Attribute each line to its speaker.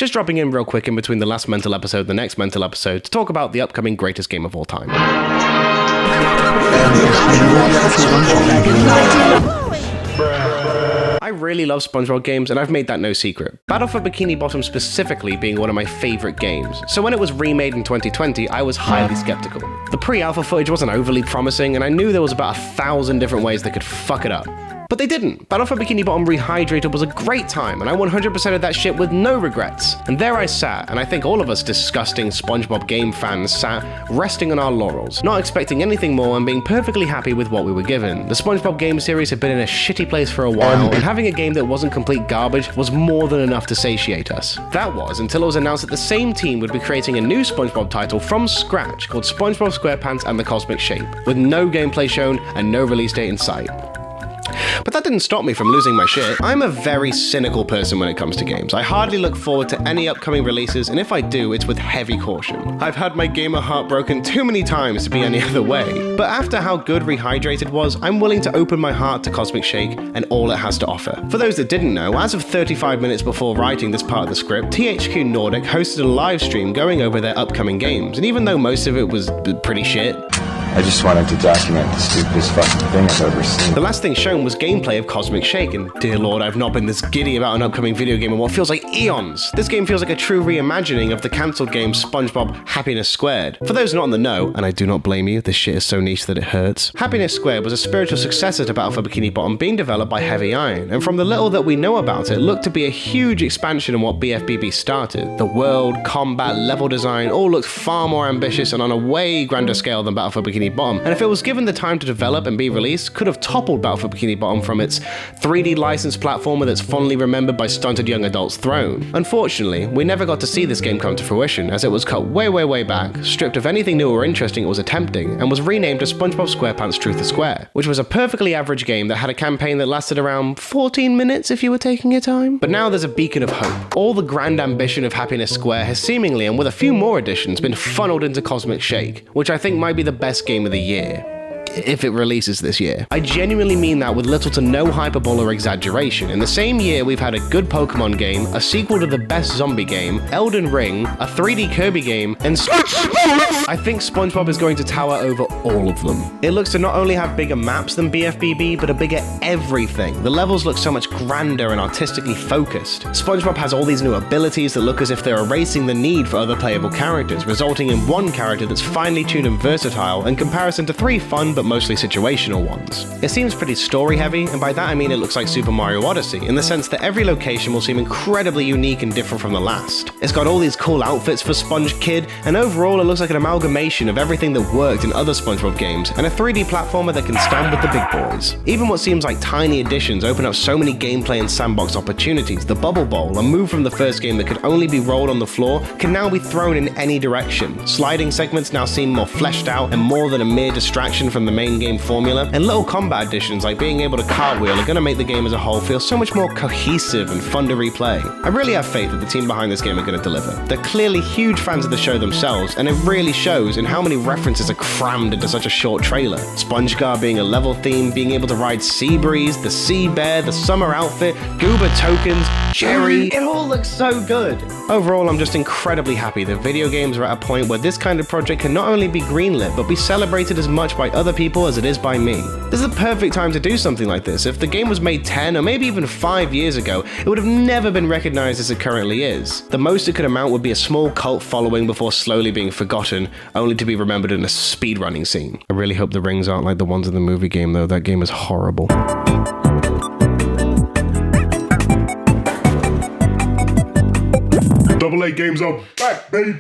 Speaker 1: Just dropping in real quick in between the last mental episode and the next mental episode to talk about the upcoming greatest game of all time. I really love SpongeBob games, and I've made that no secret. Battle for Bikini Bottom specifically being one of my favorite games. So when it was remade in 2020, I was highly skeptical. The pre-alpha footage wasn't overly promising, and I knew there was about 1,000 different ways they could fuck it up. But they didn't. Battle for Bikini Bottom Rehydrated was a great time, and I 100%ed that shit with no regrets. And there I sat, and I think all of us disgusting SpongeBob game fans sat, resting on our laurels, not expecting anything more and being perfectly happy with what we were given. The SpongeBob game series had been in a shitty place for a while, and having a game that wasn't complete garbage was more than enough to satiate us. That was until it was announced that the same team would be creating a new SpongeBob title from scratch called SpongeBob SquarePants and the Cosmic Shape, with no gameplay shown and no release date in sight. But that didn't stop me from losing my shit. I'm a very cynical person when it comes to games. I hardly look forward to any upcoming releases, and if I do, it's with heavy caution. I've had my gamer heart broken too many times to be any other way. But after how good Rehydrated was, I'm willing to open my heart to Cosmic Shake and all it has to offer. For those that didn't know, as of 35 minutes before writing this part of the script, THQ Nordic hosted a live stream going over their upcoming games, and even though most of it was pretty shit,
Speaker 2: I just wanted to document the stupidest fucking thing I've ever seen.
Speaker 1: the last thing shown was gameplay of Cosmic Shake, and dear lord, I've not been this giddy about an upcoming video game in what feels like eons. This game feels like a true reimagining of the cancelled game SpongeBob Happiness Squared. For those not in the know, and I do not blame you, this shit is so niche that it hurts, Happiness Squared was a spiritual successor to Battle for Bikini Bottom being developed by Heavy Iron, and from the little that we know about it, looked to be a huge expansion on what BFBB started. The world, combat, level design all looked far more ambitious and on a way grander scale than Battle for Bikini Bottom, and if it was given the time to develop and be released, could have toppled Battle for Bikini Bottom from its 3D licensed platformer that's fondly remembered by stunted young adults' throne. Unfortunately, we never got to see this game come to fruition, as it was cut way back, stripped of anything new or interesting it was attempting, and was renamed as SpongeBob SquarePants Truth or Square, which was a perfectly average game that had a campaign that lasted around 14 minutes if you were taking your time. But now there's a beacon of hope. All the grand ambition of Happiness Square has seemingly, and with a few more additions, been funneled into Cosmic Shake, which I think might be the best game of the year. If it releases this year. I genuinely mean that with little to no hyperbole or exaggeration. In the same year, we've had a good Pokemon game, a sequel to the best zombie game, Elden Ring, a 3D Kirby game, and I think SpongeBob is going to tower over all of them. It looks to not only have bigger maps than BFBB, but a bigger everything. The levels look so much grander and artistically focused. SpongeBob has all these new abilities that look as if they're erasing the need for other playable characters, resulting in one character that's finely tuned and versatile in comparison to 3 fun but mostly situational ones. It seems pretty story heavy, and by that I mean it looks like Super Mario Odyssey, in the sense that every location will seem incredibly unique and different from the last. It's got all these cool outfits for Sponge Kid, and overall it looks like an amalgamation of everything that worked in other SpongeBob games, and a 3D platformer that can stand with the big boys. Even what seems like tiny additions open up so many gameplay and sandbox opportunities. The Bubble Bowl, a move from the first game that could only be rolled on the floor, can now be thrown in any direction. Sliding segments now seem more fleshed out and more than a mere distraction from the main game formula, and little combat additions like being able to cartwheel are going to make the game as a whole feel so much more cohesive and fun to replay. I really have faith that the team behind this game are going to deliver. They're clearly huge fans of the show themselves, and it really shows in how many references are crammed into such a short trailer. SpongeGar being a level theme, being able to ride Sea Breeze, the Sea Bear, the summer outfit, Goober tokens, Jerry, it all looks so good. Overall, I'm just incredibly happy that video games are at a point where this kind of project can not only be greenlit, but be celebrated as much by other people as it is by me. This is the perfect time to do something like this. If the game was made 10 or maybe even 5 years ago, it would have never been recognized as it currently is. The most it could amount would be a small cult following before slowly being forgotten, only to be remembered in a speedrunning scene. I really hope the rings aren't like the ones in the movie game though. That game is horrible.
Speaker 3: AA games are back, baby!